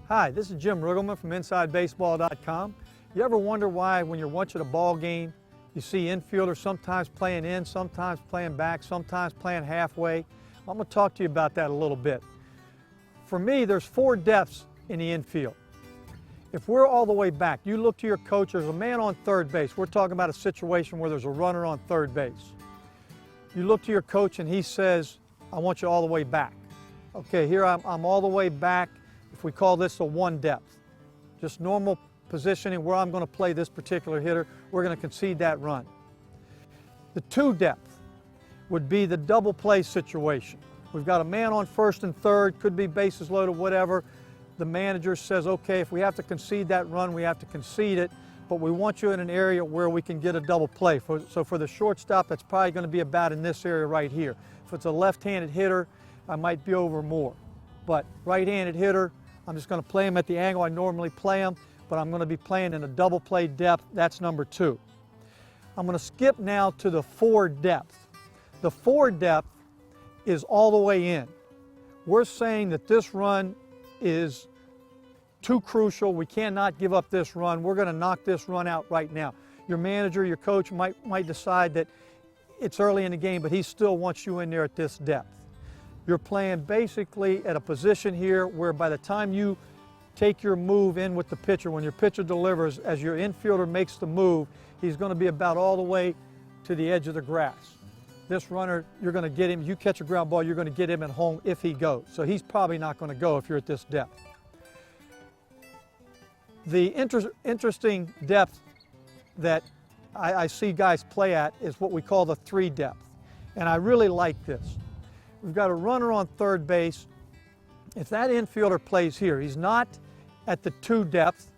Hi, this is Jim Riggleman from InsideBaseball.com. You ever wonder why when you're watching a ball game, you see infielders sometimes playing in, sometimes playing back, sometimes playing halfway? I'm going to talk to you about that a little bit. For me, there's 4 depths in the infield. If we're all the way back, you look to your coach, there's a man on third base. We're talking about a situation where there's a runner on third base. You look to your coach and he says, I want you all the way back. Okay, here I'm all the way back. If we call this a 1 depth, just normal positioning where I'm going to play this particular hitter, we're going to concede that run. The 2 depth would be the double play situation. We've got a man on first and third, could be bases loaded, whatever. The manager says, okay, if we have to concede that run, we have to concede it, but we want you in an area where we can get a double play. So for the shortstop, that's probably going to be about in this area right here. If it's a left-handed hitter, I might be over more. But right-handed hitter, I'm just going to play him at the angle I normally play him, but I'm going to be playing in a double play depth. That's number 2. I'm going to skip now to the 4 depth. The 4 depth is all the way in. We're saying that this run is too crucial. We cannot give up this run. We're going to knock this run out right now. Your manager, your coach might decide that it's early in the game, but he still wants you in there at this depth. You're playing basically at a position here where by the time you take your move in with the pitcher, when your pitcher delivers, as your infielder makes the move, he's going to be about all the way to the edge of the grass. This runner, you're going to get him, you catch a ground ball, you're going to get him at home if he goes. So he's probably not going to go if you're at this depth. The interesting depth that I see guys play at is what we call the 3 depth. And I really like this. We've got a runner on third base. If that infielder plays here, he's not at the 2 depth,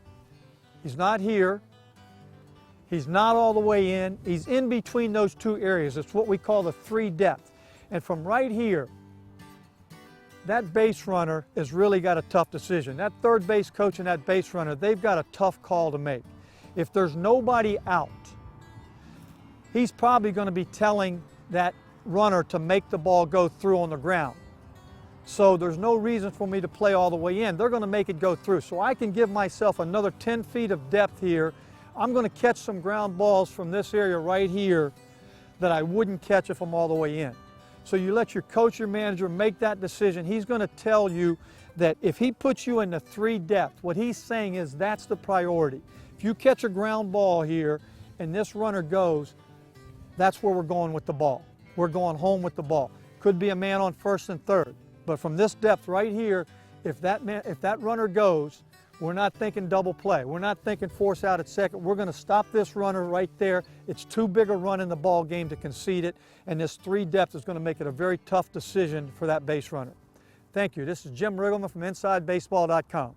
he's not here, he's not all the way in, he's in between those 2 areas. It's what we call the 3 depth. And from right here, that base runner has really got a tough decision. That third base coach and that base runner, they've got a tough call to make. If there's nobody out, he's probably going to be telling that runner to make the ball go through on the ground. So there's no reason for me to play all the way in. They're going to make it go through. So I can give myself another 10 feet of depth here. I'm going to catch some ground balls from this area right here that I wouldn't catch if I'm all the way in. So you let your coach, your manager make that decision. He's going to tell you that if he puts you in the 3 depth, what he's saying is that's the priority. If you catch a ground ball here and this runner goes, that's where we're going with the ball. We're going home with the ball. Could be a man on first and third. But from this depth right here, if that runner goes, we're not thinking double play. We're not thinking force out at second. We're going to stop this runner right there. It's too big a run in the ball game to concede it, and this 3 depth is going to make it a very tough decision for that base runner. Thank you. This is Jim Riggleman from InsideBaseball.com.